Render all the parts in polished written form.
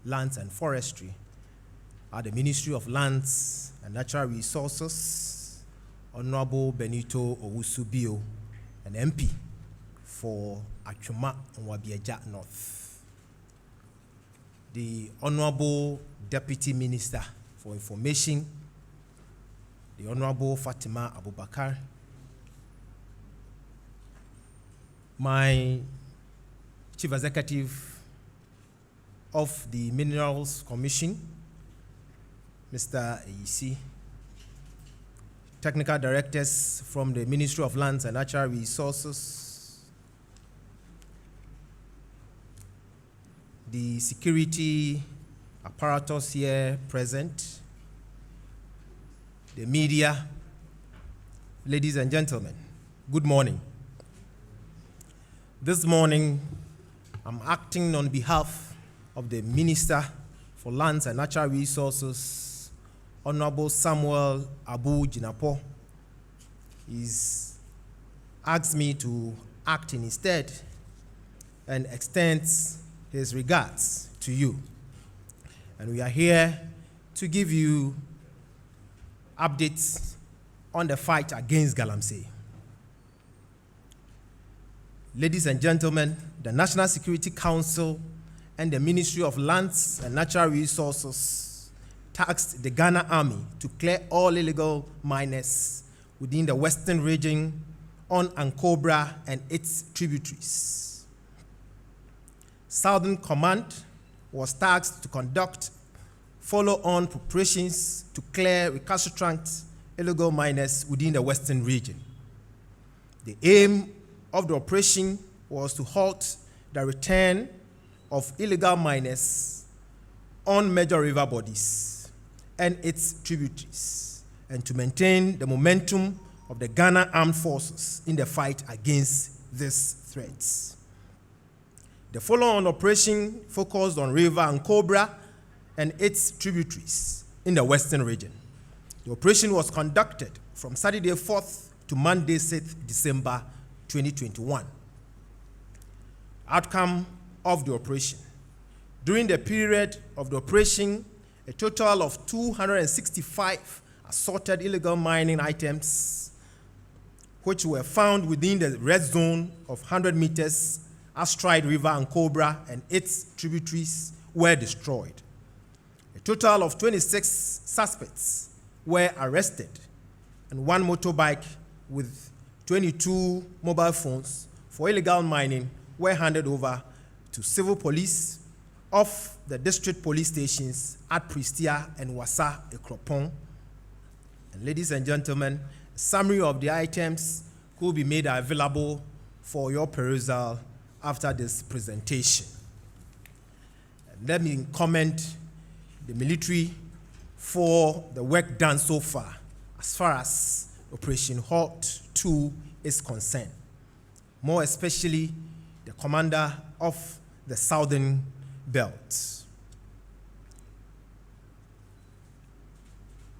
Lands and Forestry at the Ministry of Lands and Natural Resources, Honorable Benito Owusu-Bio, an MP for Atwoma and Wabieja North. The Honorable Deputy Minister for Information, the Honorable Fatima Abubakar, my Chief Executive of the Minerals Commission, Mr. Eyisi, Technical Directors from the Ministry of Lands and Natural Resources, the security apparatus here present, the media, ladies and gentlemen, good morning. This morning, I'm acting on behalf of the Minister for Lands and Natural Resources, Honorable Samuel Abu Jinapo. He's asked me to act in his stead and extends his regards to you. And we are here to give you updates on the fight against Galamsey. Ladies and gentlemen, the National Security Council and the Ministry of Lands and Natural Resources tasked the Ghana Army to clear all illegal miners within the western region on Ankobra and its tributaries. Southern Command was tasked to conduct follow-on preparations to clear recalcitrant illegal miners within the western region. The aim of the operation was to halt the return of illegal miners on major river bodies and its tributaries, and to maintain the momentum of the Ghana Armed Forces in the fight against these threats. The follow-on operation focused on River Ankobra and its tributaries in the western region. The operation was conducted from Saturday 4th to Monday 6th December 2021. Outcome of the operation. During the period of the operation, a total of 265 assorted illegal mining items, which were found within the red zone of 100 meters astride River Ankobra and its tributaries, were destroyed. A total of 26 suspects were arrested, and one motorbike with 22 mobile phones for illegal mining were handed over to civil police of the district police stations at Pristia and Wassa Ekropon. And ladies and gentlemen, a summary of the items could be made available for your perusal after this presentation. And let me commend the military for the work done so far as Operation Halt 2 is concerned, more especially the commander of the Southern Belt.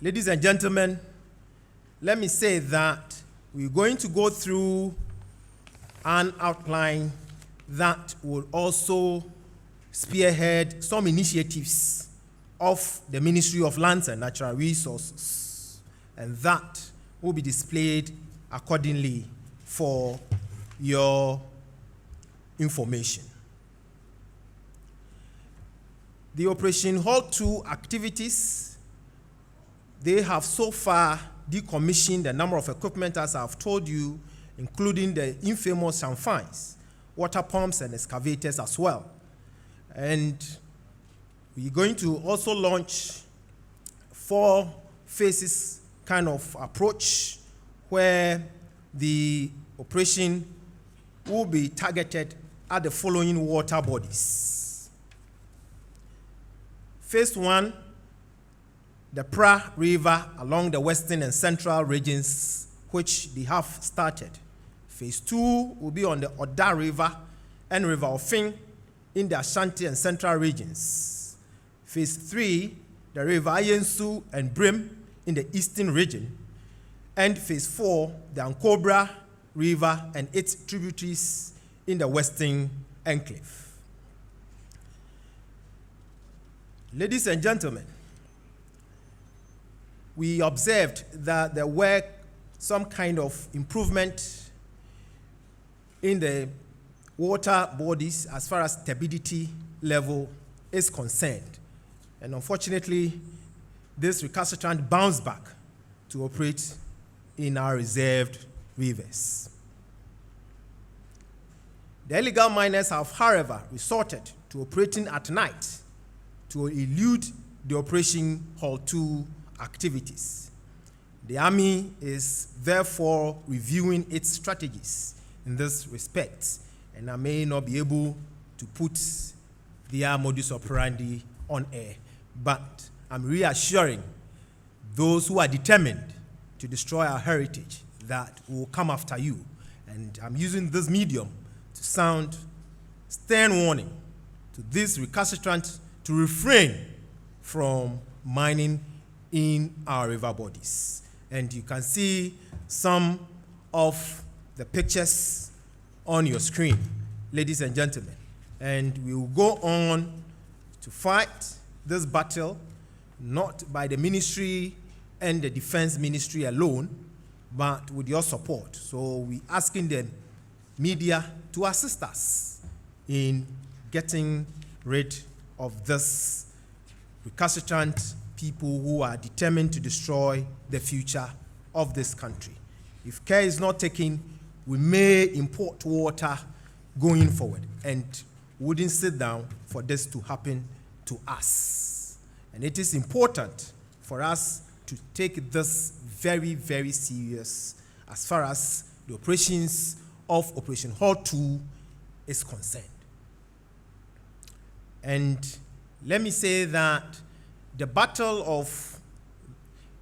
Ladies and gentlemen, let me say that we're going to go through an outline that will also spearhead some initiatives of the Ministry of Lands and Natural Resources, and that will be displayed accordingly for your information. The Operation Halt 2 activities, they have so far decommissioned a number of equipment, as I've told you, including the infamous chamfines, water pumps, and excavators as well. And we're going to also launch 4 phases kind of approach where the operation will be targeted at the following water bodies. Phase 1, the Pra River along the western and central regions, which they have started. Phase 2 will be on the Oda River and River Ofin in the Ashanti and central regions. Phase 3, the River Ayensu and Brim in the eastern region. And Phase 4, the Ankobra River and its tributaries in the western enclave. Ladies and gentlemen, we observed that there were some kind of improvement in the water bodies as far as turbidity level is concerned. And unfortunately, this recalcitrant bounced back to operate in our reserved rivers. The illegal miners have, however, resorted to operating at night to elude the Operation Halt 2 activities. The Army is therefore reviewing its strategies in this respect, and I may not be able to put their modus operandi on air, but I'm reassuring those who are determined to destroy our heritage that will come after you. And I'm using this medium to sound stern warning to this recalcitrant to refrain from mining in our river bodies. And you can see some of the pictures on your screen, ladies and gentlemen. And we will go on to fight this battle, not by the ministry and the defense ministry alone, but with your support. So we're asking the media to assist us in getting rid of this recalcitrant people who are determined to destroy the future of this country. If care is not taken, we may import water going forward and wouldn't sit down for this to happen to us. And it is important for us to take this very, very serious as far as the operations of Operation Halt 2 is concerned. And let me say that the battle of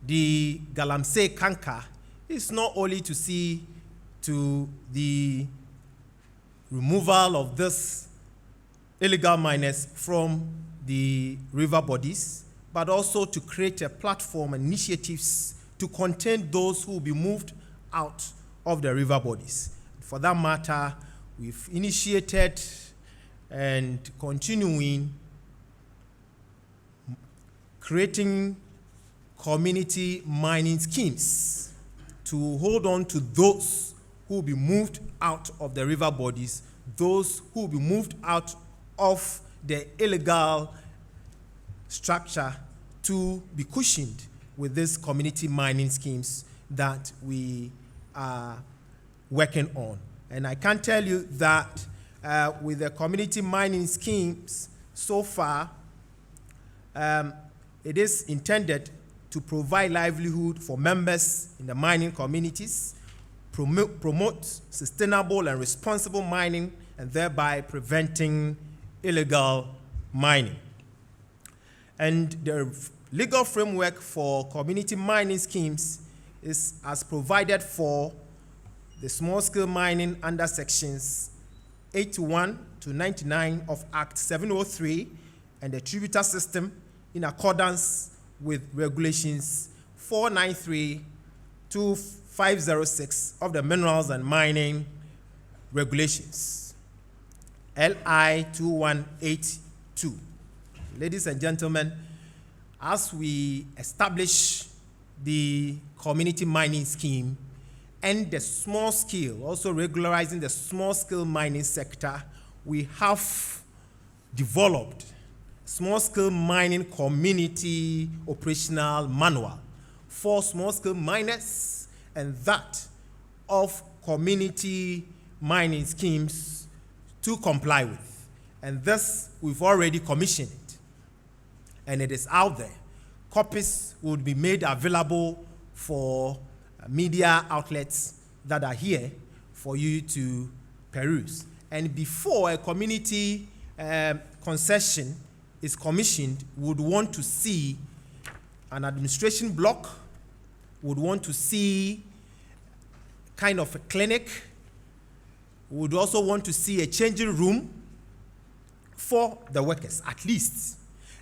the Galamsey canker is not only to see to the removal of this illegal miners from the river bodies, but also to create a platform and initiatives to contain those who will be moved out of the river bodies. For that matter, we've initiated and continuing creating community mining schemes to hold on to those who will be moved out of the river bodies, those who will be moved out of the illegal structure to be cushioned with these community mining schemes that we are working on. And I can tell you that with the community mining schemes so far, it is intended to provide livelihood for members in the mining communities, promote sustainable and responsible mining, and thereby preventing illegal mining. And the legal framework for community mining schemes is as provided for the small-scale mining under sections 81 to 99 of Act 703 and the tributary system in accordance with regulations 493 to 506 of the Minerals and Mining Regulations, LI 2182. Ladies and gentlemen, as we establish the community mining scheme and the small scale, also regularizing the small scale mining sector, we have developed small scale mining community operational manual for small scale miners and that of community mining schemes to comply with. And this, we've already commissioned it. And it is out there. Copies will be made available for media outlets that are here for you to peruse. And before a community concession is commissioned, would want to see an administration block, would want to see kind of a clinic, would also want to see a changing room for the workers, at least.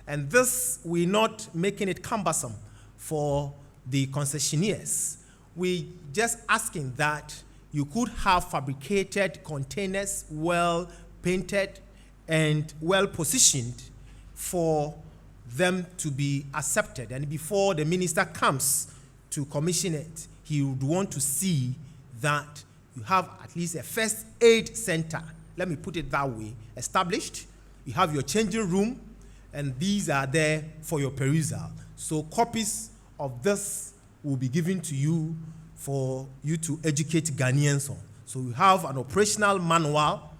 And this, we're not making it cumbersome for the concessionaires. We just asking that you could have fabricated containers, well painted and well positioned for them to be accepted. And before the minister comes to commission it, he would want to see that you have at least a first aid center, let me put it that way, established. You have your changing room, and these are there for your perusal. So copies of this will be given to you for you to educate Ghanaians on. So we have an operational manual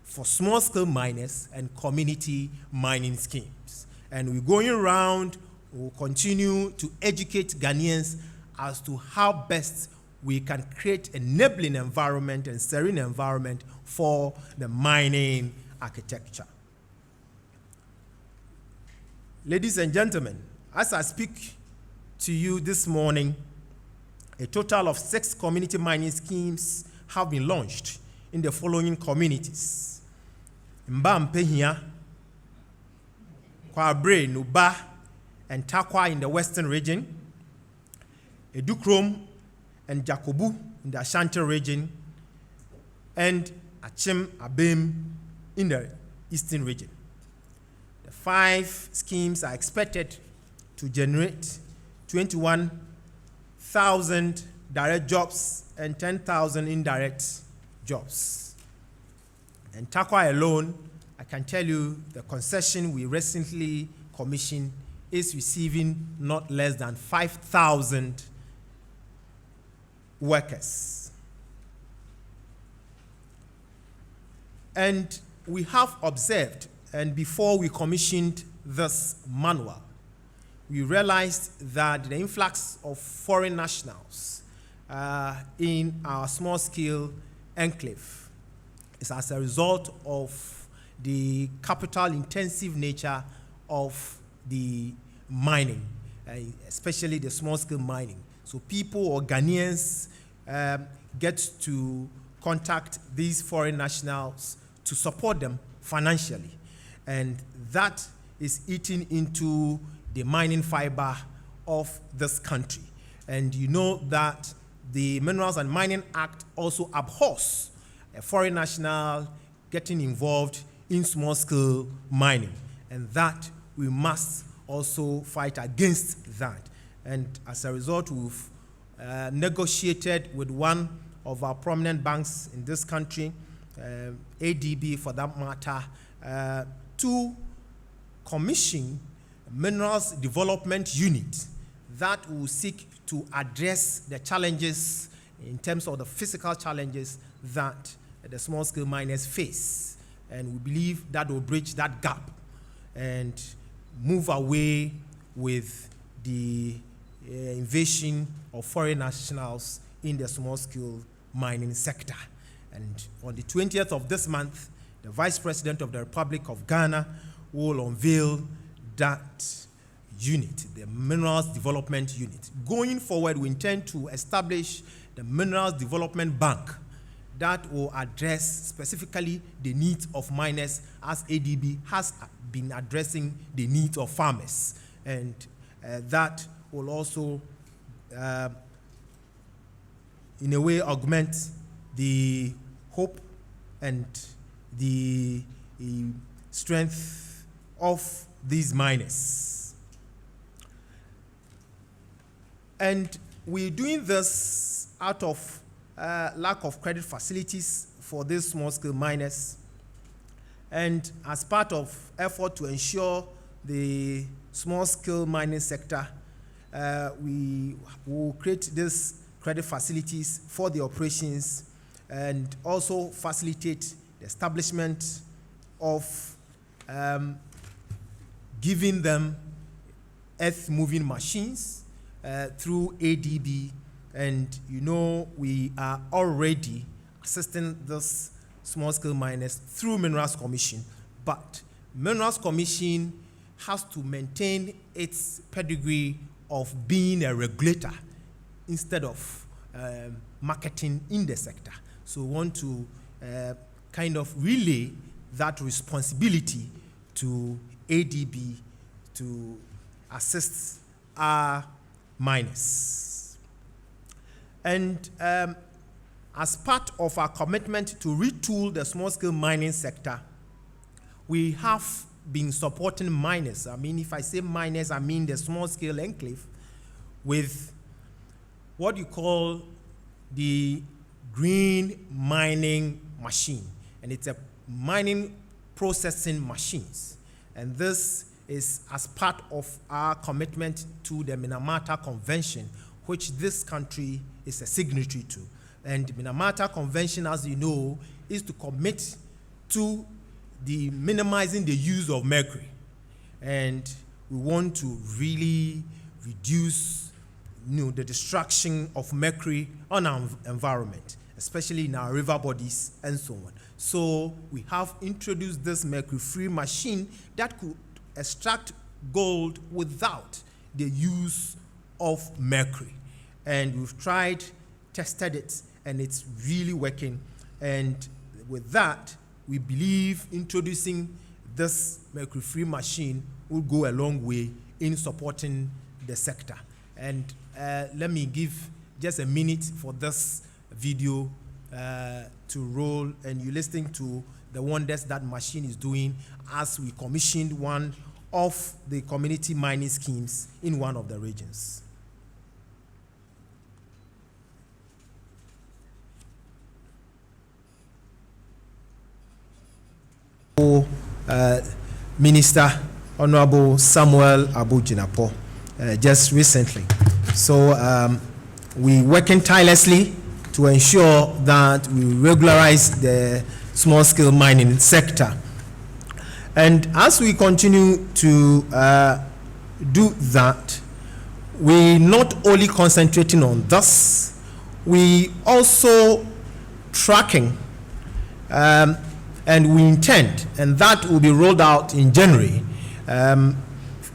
for small-scale miners and community mining schemes. And we're going around, we'll continue to educate Ghanaians as to how best we can create an enabling environment and serene environment for the mining architecture. Ladies and gentlemen, as I speak to you this morning, a total of 6 community mining schemes have been launched in the following communities: Mba Mpehia, Kwabre, Nuba, and Takwa in the western region, Edukrom and Jakobu in the Ashanti region, and Achim Abem in the eastern region. The 5 schemes are expected to generate 21,000 direct jobs and 10,000 indirect jobs. And Takwa alone, I can tell you the concession we recently commissioned is receiving not less than 5,000 workers. And we have observed, and before we commissioned this manual, we realized that the influx of foreign nationals in our small-scale enclave is as a result of the capital-intensive nature of the mining, especially the small-scale mining. So people or Ghanaians get to contact these foreign nationals to support them financially. And that is eating into the mining fiber of this country. And you know that the Minerals and Mining Act also abhors a foreign national getting involved in small-scale mining. And that we must also fight against that. And as a result, we've negotiated with one of our prominent banks in this country, ADB for that matter, to commission Minerals Development Unit that will seek to address the challenges in terms of the physical challenges that the small-scale miners face. And we believe that will bridge that gap and move away with the invasion of foreign nationals in the small-scale mining sector. And on the 20th of this month, the Vice President of the Republic of Ghana will unveil that unit, the Minerals Development Unit. Going forward, we intend to establish the Minerals Development Bank that will address specifically the needs of miners, as ADB has been addressing the needs of farmers. And that will also, in a way, augment the hope and the strength of these miners. And we're doing this out of lack of credit facilities for these small-scale miners. And as part of effort to ensure the small-scale mining sector, we will create these credit facilities for the operations and also facilitate the establishment of giving them earth-moving machines through ADB. And you know, we are already assisting this small-scale miners through Minerals Commission, but Minerals Commission has to maintain its pedigree of being a regulator instead of marketing in the sector. So we want to kind of relay that responsibility to ADB to assist our miners. And as part of our commitment to retool the small-scale mining sector, we have been supporting miners. I mean, if I say miners, I mean the small-scale enclave with what you call the green mining machine. And it's a mining processing machines. And this is as part of our commitment to the Minamata Convention, which this country is a signatory to. And the Minamata Convention, as you know, is to commit to the minimizing the use of mercury. And we want to really reduce the destruction of mercury on our environment, especially in our river bodies and so on. So we have introduced this mercury-free machine that could extract gold without the use of mercury. And we've tried, tested it, and it's really working. And with that, we believe introducing this mercury-free machine will go a long way in supporting the sector. And let me give just a minute for this video to roll, and you're listening to the wonders that machine is doing as we commissioned one of the community mining schemes in one of the regions. Minister Honorable Samuel Abu-Jinapo just recently. So we're working tirelessly to ensure that we regularize the small-scale mining sector. And as we continue to do that, we not only concentrating on this, we also tracking and we intend, and that will be rolled out in January.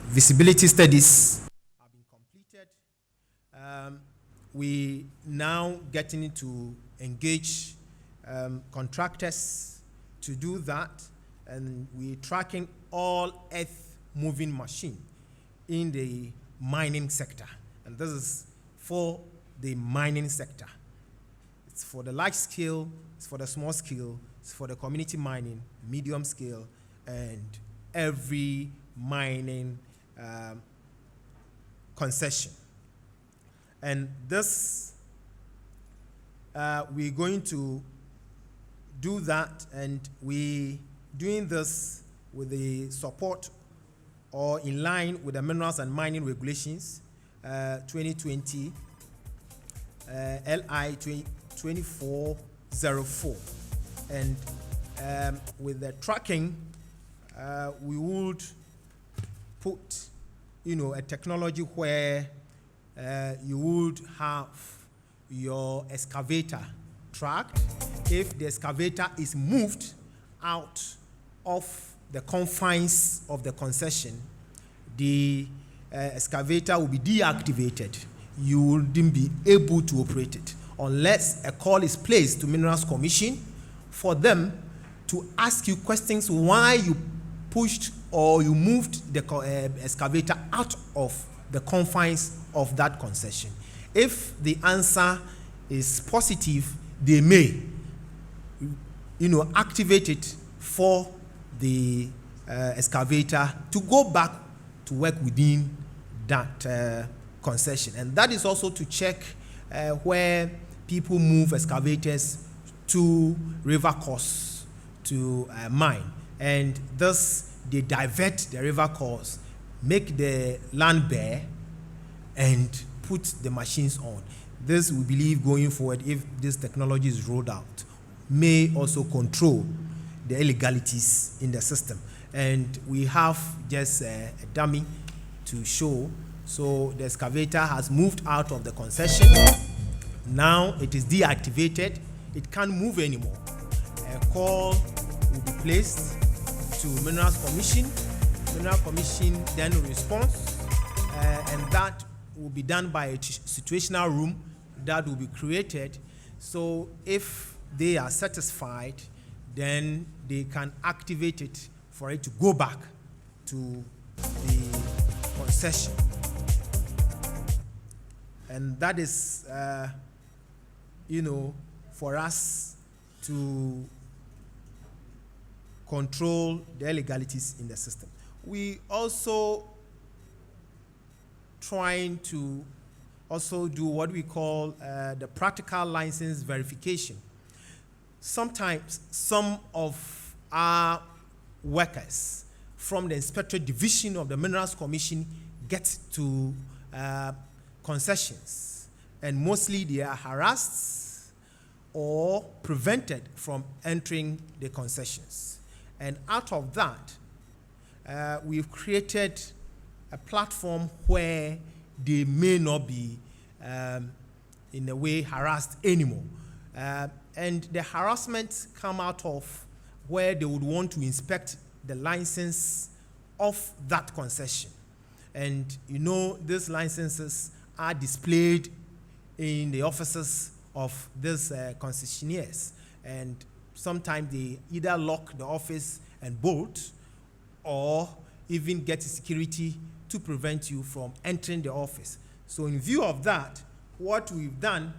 Visibility studies have been completed. We now getting to engage contractors to do that, and we're tracking all earth-moving machine in the mining sector. And this is for the mining sector. It's for the large scale, it's for the small scale, it's for the community mining, medium scale, and every mining concession. And this, we're going to do that, and we doing this with the support or in line with the Minerals and Mining Regulations 2020 LI 2404. And with the tracking, we would put, a technology where you would have your excavator tracked. If the excavator is moved out of the confines of the concession, the excavator will be deactivated. You wouldn't be able to operate it unless a call is placed to Minerals Commission for them to ask you questions why you pushed or you moved the excavator out of the confines of that concession. If the answer is positive, they may, activate it for the excavator to go back to work within that concession. And that is also to check where people move excavators to river course to mine. And thus, they divert the river course, make the land bare, and put the machines on. This, we believe, going forward, if this technology is rolled out, may also control the illegalities in the system. And we have just a dummy to show. So the excavator has moved out of the concession. Now it is deactivated. It can't move anymore. A call will be placed to Minerals Commission. Minerals Commission then responds, and that will be done by a situational room that will be created. So if they are satisfied, then they can activate it for it to go back to the concession. And that is, for us to control the illegalities in the system. We also trying to also do what we call the practical license verification. Sometimes some of our workers from the Inspector Division of the Minerals Commission get to concessions, and mostly they are harassed or prevented from entering the concessions. And out of that, we've created a platform where they may not be in a way harassed anymore. And the harassment come out of where they would want to inspect the license of that concession. And you know, these licenses are displayed in the offices of these concessionaires. And sometimes they either lock the office and bolt, or even get security to prevent you from entering the office. So in view of that, what we've done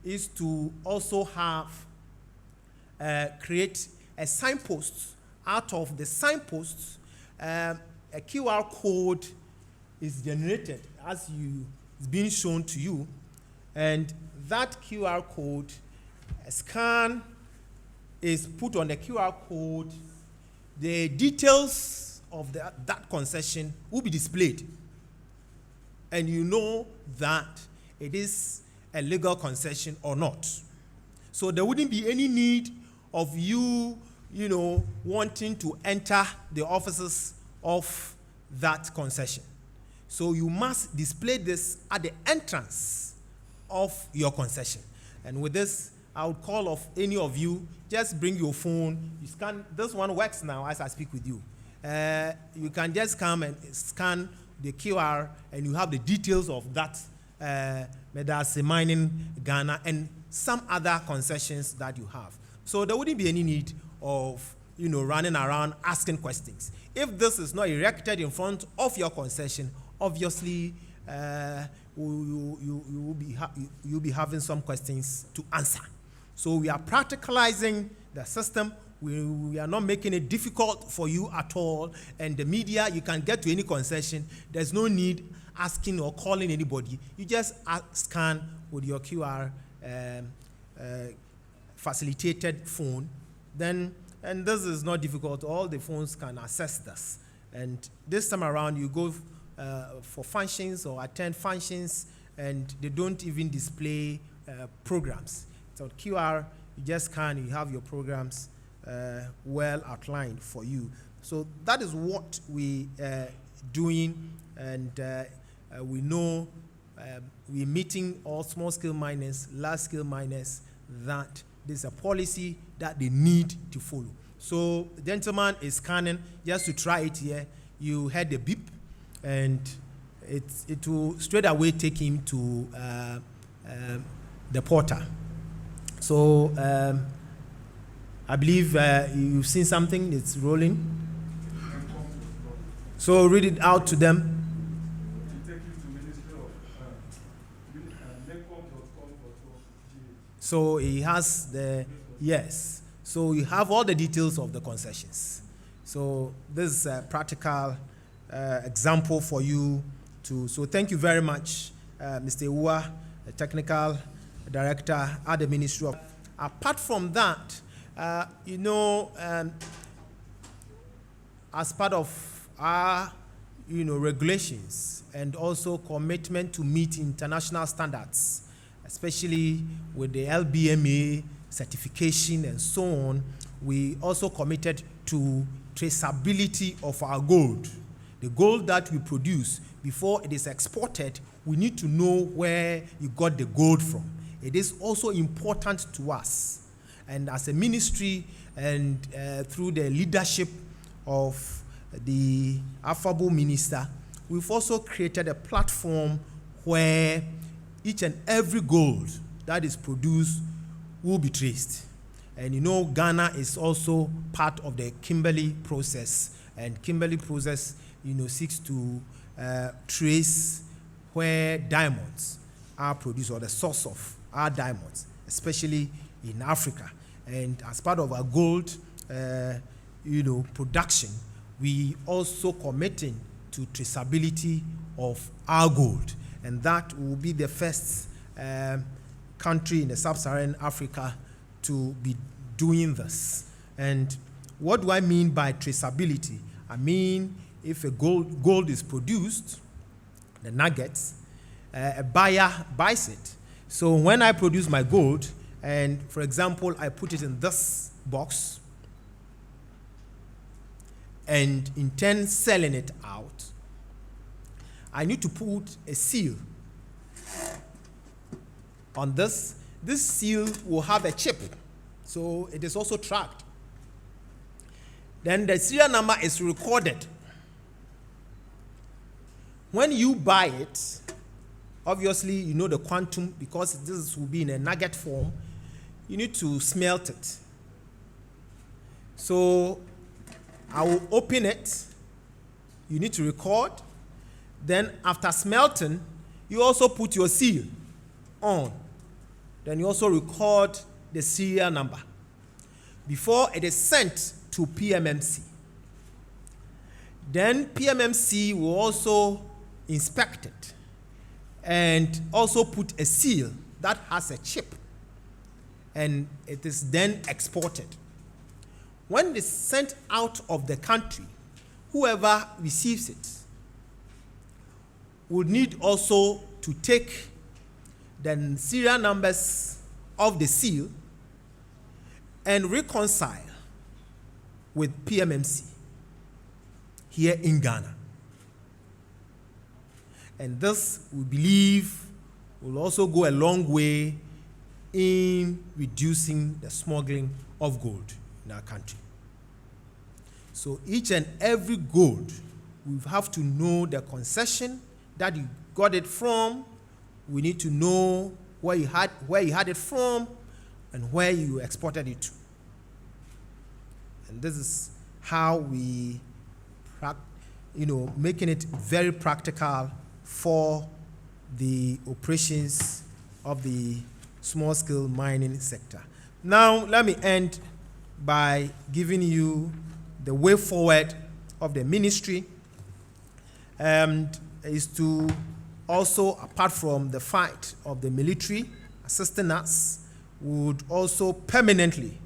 is to also have create a signpost. Out of the signposts, a QR code is generated as it's being shown to you, and that QR code, a scan is put on the QR code. The details of that concession will be displayed, and you know that it is a legal concession or not. So there wouldn't be any need of you wanting to enter the offices of that concession. So you must display this at the entrance of your concession. And with this, I would call of any of you, just bring your phone. You scan. This one works now as I speak with you. You can just come and scan the QR, and you have the details of that Galamsey mining Ghana and some other concessions that you have. So there wouldn't be any need of running around asking questions. If this is not erected in front of your concession, obviously you'll be having some questions to answer. So we are practicalizing the system. We are not making it difficult for you at all. And the media, you can get to any concession. There's no need asking or calling anybody. You just scan with your QR facilitated phone. And this is not difficult. All the phones can access this. And this time around, you go for functions or attend functions, and they don't even display programs. So QR, you just scan, you have your programs well outlined for you. So that is what we doing, and we know we're meeting all small-scale miners, large-scale miners, that there's a policy that they need to follow. So the gentleman is scanning. Just to try it here, you heard the beep, and it will straight away take him to the portal. So I believe you've seen something. It's rolling. So read it out to them. So he has yes. So you have all the details of the concessions. So this is a practical example for you to. So thank you very much, Mr. Ua, the technical director at the Ministry of. Apart from that, as part of our, regulations and also commitment to meet international standards, especially with the LBMA certification and so on, we also committed to traceability of our gold. The gold that we produce, before it is exported, we need to know where you got the gold from. It is also important to us. And as a ministry, and through the leadership of the affable minister, we've also created a platform where each and every gold that is produced will be traced. And Ghana is also part of the Kimberley process. And Kimberley process, seeks to trace where diamonds are produced, or the source of our diamonds, especially in Africa. And as part of our gold, production, we also committing to traceability of our gold, and that will be the first country in the sub-Saharan Africa to be doing this. And what do I mean by traceability? I mean, if a gold is produced, the nuggets, a buyer buys it. So when I produce my gold, and for example, I put it in this box, and intend selling it out, I need to put a seal on this. This seal will have a chip, so it is also tracked. Then the serial number is recorded. When you buy it, obviously you know the quantum, because this will be in a nugget form. You need to smelt it. So I will open it. You need to record. Then after smelting, you also put your seal on. Then you also record the serial number before it is sent to PMMC. Then PMMC will also inspect it and also put a seal that has a chip, and it is then exported. When it is sent out of the country, whoever receives it would need also to take the serial numbers of the seal and reconcile with PMMC here in Ghana. And this, we believe, will also go a long way in reducing the smuggling of gold in our country. So each and every gold, we have to know the concession that you got it from. We need to know where you had it from and where you exported it to. And this is how we, making it very practical for the operations of the small-scale mining sector. Now, let me end by giving you the way forward of the ministry, and is to also, apart from the fight of the military assisting us, would also permanently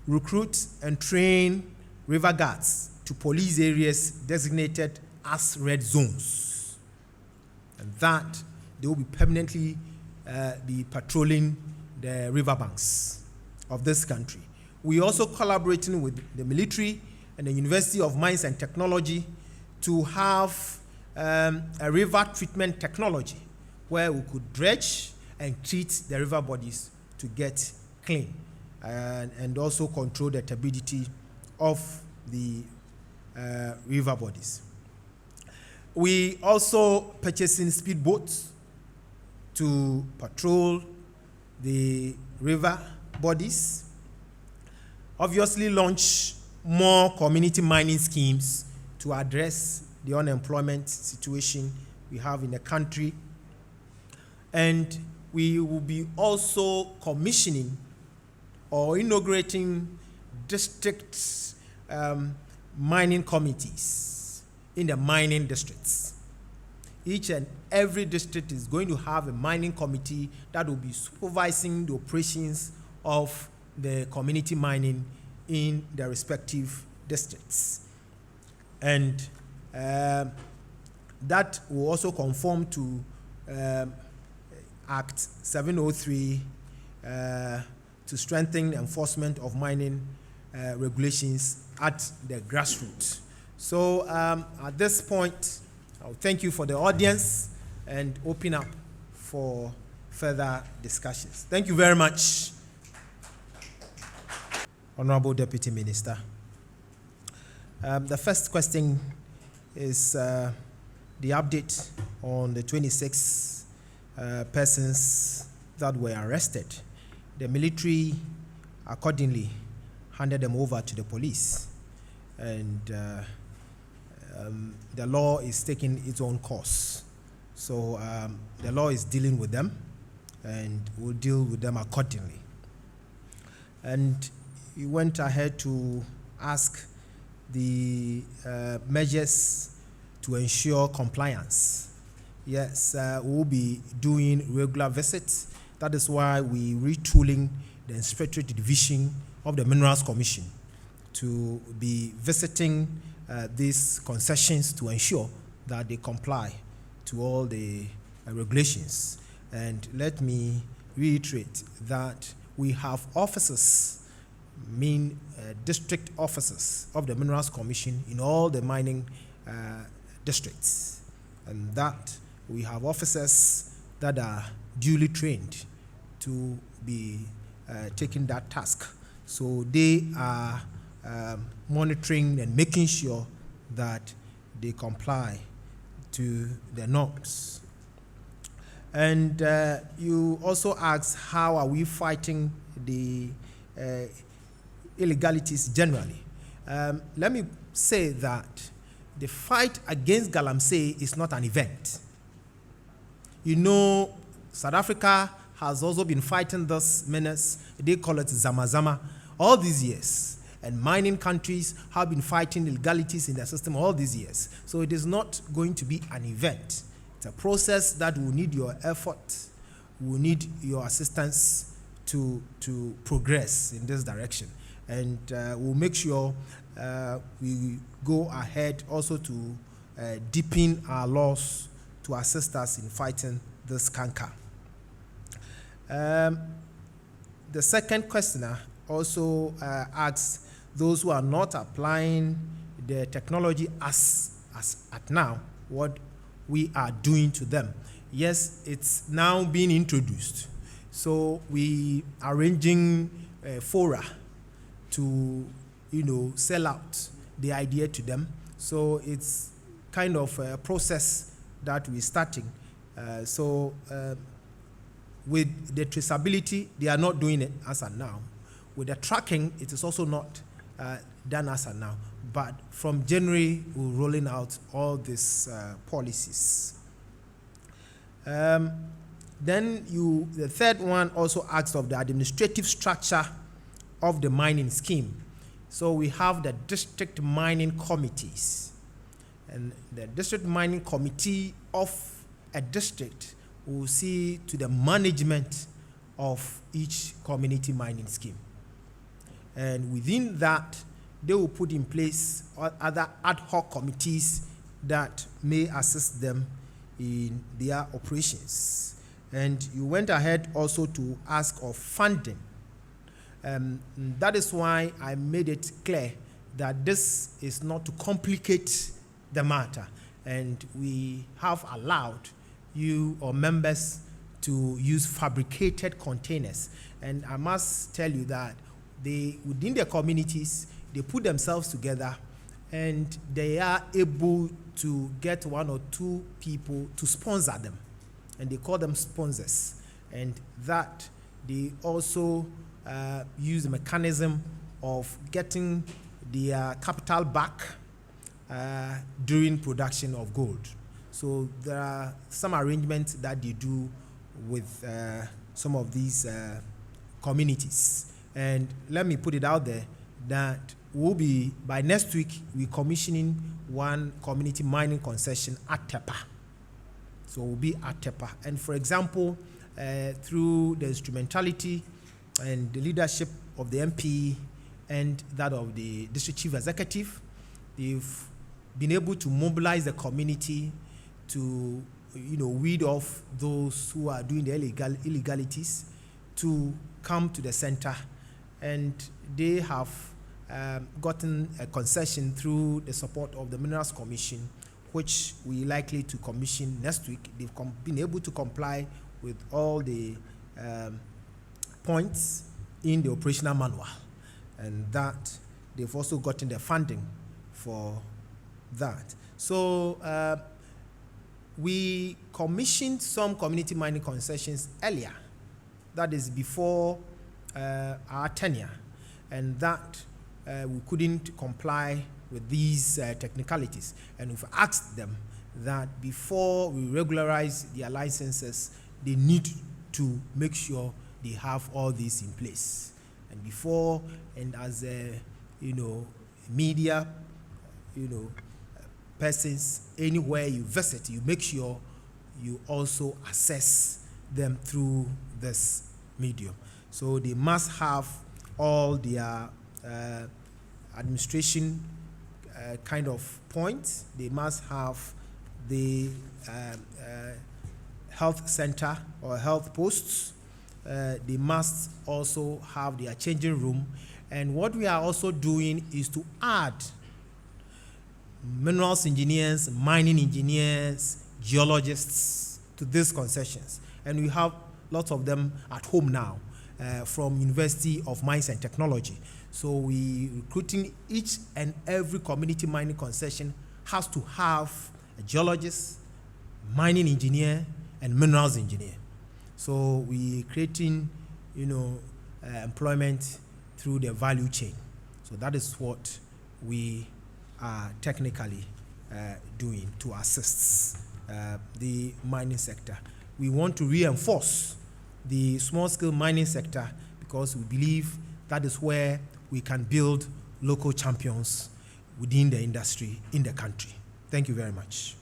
recruit and train river guards to police areas designated as red zones, and that they will be permanently be patrolling the riverbanks of this country. We also collaborating with the military and the University of Mines and Technology to have a river treatment technology where we could dredge and treat the river bodies to get clean, and also control the turbidity of the river bodies. We also purchasing speedboats to patrol the river bodies. Obviously, launch more community mining schemes to address the unemployment situation we have in the country. And we will be also commissioning or inaugurating district mining committees in the mining districts. Each and every district is going to have a mining committee that will be supervising the operations of the community mining in their respective districts. And that will also conform to Act 703 to strengthen enforcement of mining regulations at the grassroots. So at this point, I'll thank you for the audience and open up for further discussions. Thank you very much, Honorable Deputy Minister. The first question is the update on the 26 persons that were arrested. The military accordingly handed them over to the police, and the law is taking its own course. So the law is dealing with them, and will deal with them accordingly. And we went ahead to ask the measures to ensure compliance. Yes, we'll be doing regular visits. That is why we retooling the Inspectorate Division of the Minerals Commission to be visiting these concessions to ensure that they comply to all the regulations. And let me reiterate that we have officers, district officers of the Minerals Commission in all the mining districts, and that we have officers that are duly trained to be taking that task. So they are monitoring and making sure that they comply to the norms. And you also asked, how are we fighting the illegalities generally? Let me say that the fight against galamsay is not an event. You know, South Africa has also been fighting this menace. They call it zama-zama all these years. And mining countries have been fighting illegalities in their system all these years. So it is not going to be an event. It's a process that will need your effort, will need your assistance to progress in this direction. And we'll make sure we go ahead also to deepen our laws to assist us in fighting this canker. The second questioner also asks those who are not applying the technology as at now, what we are doing to them. Yes, it's now being introduced. So we are arranging fora to, sell out the idea to them. So it's kind of a process that we're starting. With the traceability, they are not doing it as of now. With the tracking, it is also not done as of now. But from January, we're rolling out all these policies. Then the third one also asks of the administrative structure of the mining scheme. So we have the district mining committees. And the district mining committee of a district will see to the management of each community mining scheme. And within that, they will put in place other ad hoc committees that may assist them in their operations. And you went ahead also to ask of funding. That is why I made it clear that this is not to complicate the matter. And we have allowed you or members to use fabricated containers. And I must tell you that within their communities, they put themselves together and they are able to get one or two people to sponsor them. And they call them sponsors. And that they also use the mechanism of getting their capital back during production of gold. So there are some arrangements that they do with some of these communities. And let me put it out there that we'll be, by next week, we're commissioning one community mining concession at Tepa. So we'll be at Tepa. And for example, through the instrumentality and the leadership of the MP and that of the district chief executive, they've been able to mobilize the community to, weed off those who are doing the illegalities to come to the center. And they have gotten a concession through the support of the Minerals Commission, which we likely to commission next week. They've been able to comply with all the points in the operational manual, and that they've also gotten the funding for that. So we commissioned some community mining concessions earlier, that is before our tenure, and that we couldn't comply with these technicalities. And we've asked them that before we regularize their licenses, they need to make sure they have all these in place. And before and as a, media, persons, anywhere you visit, you make sure you also assess them through this medium. So they must have all their administration kind of points. They must have the health center or health posts. They must also have their changing room. And what we are also doing is to add minerals engineers, mining engineers, geologists to these concessions. And we have lots of them at home now from University of Mines and Technology. So we recruiting each and every community mining concession has to have a geologist, mining engineer, and minerals engineer. So we creating, employment through the value chain. So that is what we are technically doing to assist the mining sector. We want to reinforce the small-scale mining sector because we believe that is where we can build local champions within the industry in the country. Thank you very much.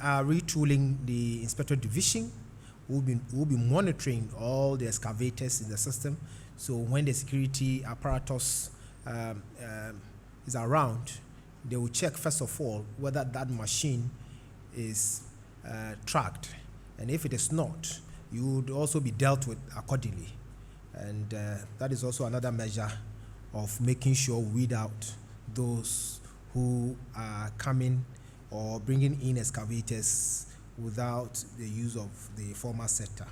Retooling the inspector division. We'll be monitoring all the excavators in the system. So when the security apparatus is around, they will check first of all whether that machine is tracked. And if it is not, you would also be dealt with accordingly. And that is also another measure of making sure we weed out those who are coming or bringing in excavators without the use of the formal sector.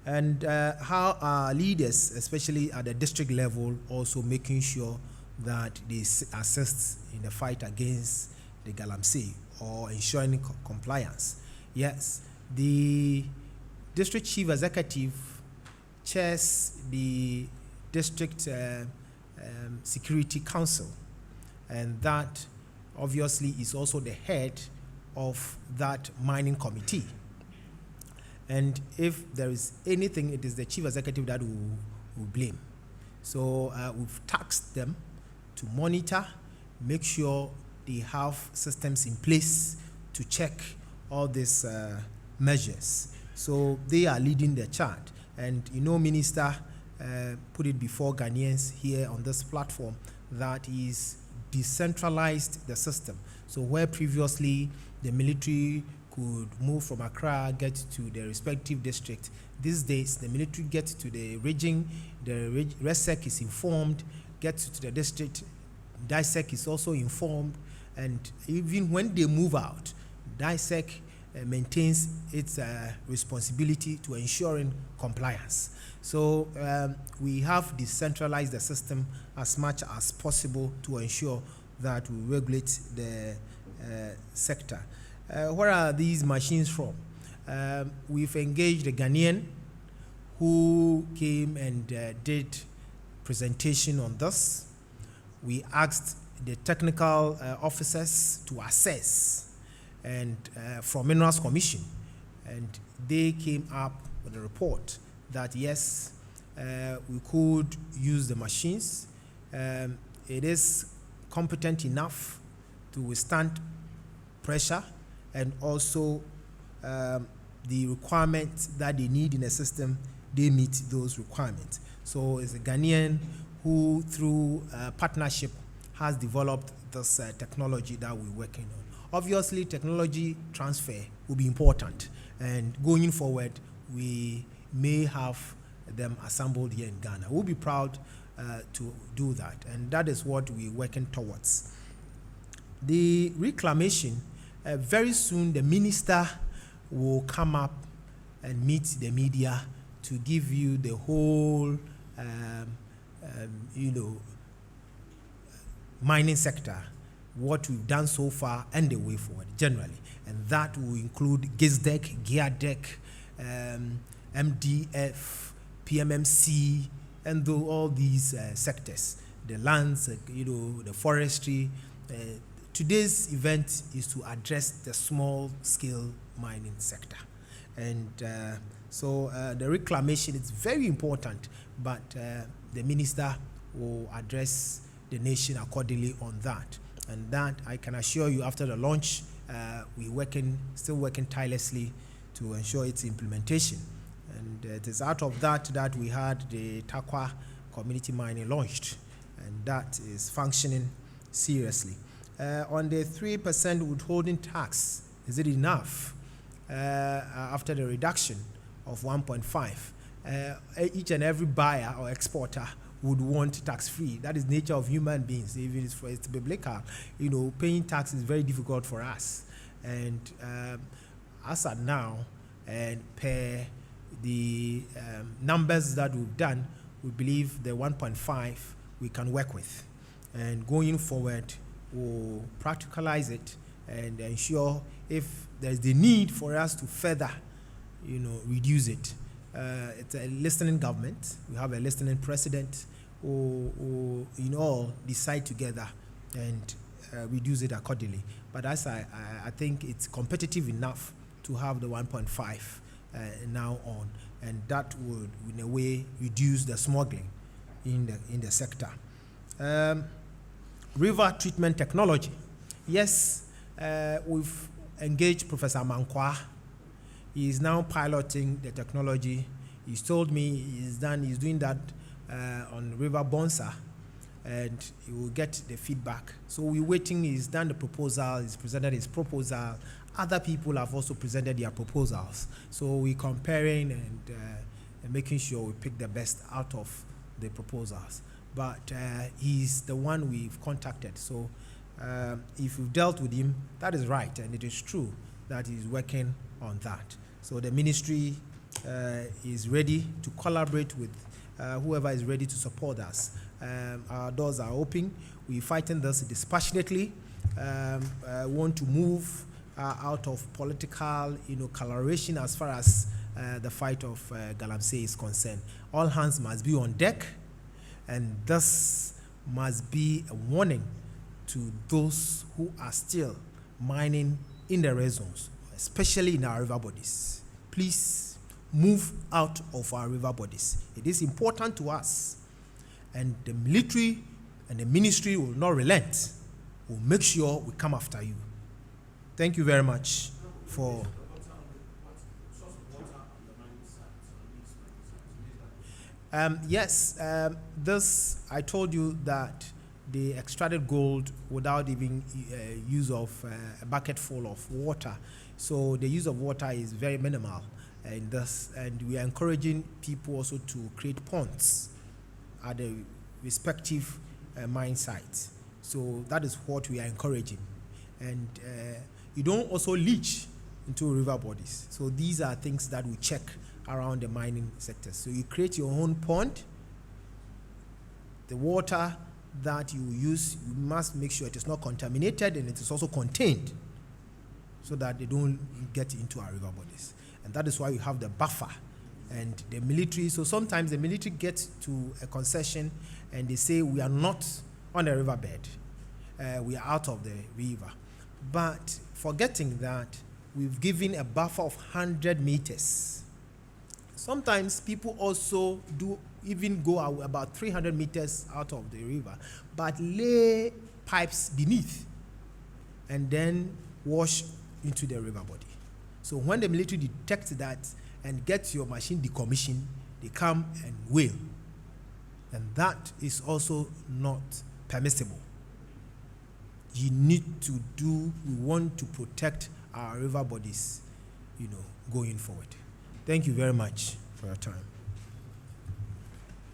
And how our leaders, especially at the district level, also making sure that they assist in the fight against the galamsay or ensuring compliance. Yes, the district chief executive chairs the district security council, and that obviously is also the head of that mining committee. And if there is anything, it is the chief executive that will blame. So we've tasked them to monitor, make sure they have systems in place to check all these measures. So they are leading the charge. And Minister put it before Ghanaians here on this platform that is decentralized the system. So where previously the military could move from Accra, get to the respective district, these days the military gets to the region, the RESEC is informed, gets to the district, DISEC is also informed, and even when they move out, DISEC maintains its responsibility to ensuring compliance. So we have decentralized the system as much as possible to ensure that we regulate the sector. Where are these machines from? We've engaged a Ghanaian who came and did presentation on this. We asked the technical officers to assess and from Minerals Commission, and they came up with a report that yes, we could use the machines. It is competent enough to withstand pressure, and also the requirements that they need in the system, they meet those requirements. So it's a Ghanaian who, through partnership, has developed this technology that we're working on. Obviously, technology transfer will be important, and going forward, we may have them assembled here in Ghana. We'll be proud to do that, and that is what we're working towards. The reclamation, very soon the minister will come up and meet the media to give you the whole, mining sector, what we've done so far and the way forward generally. And that will include GISDEC, GEARDEC, MDF, PMMC, and all these sectors, the lands, the forestry, today's event is to address the small-scale mining sector. And so the reclamation is very important, but the minister will address the nation accordingly on that. And that, I can assure you, after the launch, we're still working tirelessly to ensure its implementation. And it is out of that we had the Takwa community mining launched, and that is functioning seriously. On the 3% withholding tax, is it enough after the reduction of 1.5? Each and every buyer or exporter would want tax-free. That is nature of human beings. Even if it's biblical, paying tax is very difficult for us. And as at now, and per the numbers that we've done, we believe the 1.5 we can work with. And going forward, we'll practicalize it and ensure if there's the need for us to further, reduce it. It's a listening government. We have a listening president who in all decide together and reduce it accordingly. But as I think it's competitive enough to have the 1.5 now on, and that would, in a way, reduce the smuggling in the sector. River treatment technology. Yes, we've engaged Professor Mankwa. He is now piloting the technology. He's told me he's doing that on River Bonsa, and he will get the feedback. So we're waiting. He's done the proposal. He's presented his proposal. Other people have also presented their proposals. So we're comparing and making sure we pick the best out of the proposals. But he's the one we've contacted. So if we've dealt with him, that is right, and it is true that he's working on that. So the ministry is ready to collaborate with whoever is ready to support us. Our doors are open. We're fighting this dispassionately. Want to move out of political, coloration as far as the fight of Galamsey is concerned. All hands must be on deck, and this must be a warning to those who are still mining in the red zones, especially in our river bodies. Please move out of our river bodies. It is important to us, and the military and the ministry will not relent. We'll make sure we come after you. Thank you very much for. Yes, this, I told you that they extracted gold without even use of a bucket full of water. So the use of water is very minimal. And we are encouraging people also to create ponds at the respective mine sites. So that is what we are encouraging. And you don't also leach into river bodies. So these are things that we check around the mining sector. So you create your own pond. The water that you use, you must make sure it is not contaminated and it is also contained so that they don't get into our river bodies. And that is why we have the buffer and the military. So sometimes the military gets to a concession and they say we are not on the riverbed. We are out of the river. But forgetting that we've given a buffer of 100 meters. Sometimes people also do even go about 300 meters out of the river, but lay pipes beneath and then wash into the river body. So when the military detects that and gets your machine decommissioned, they come and whale. And that is also not permissible. You need to we want to protect our river bodies, going forward. Thank you very much for your time.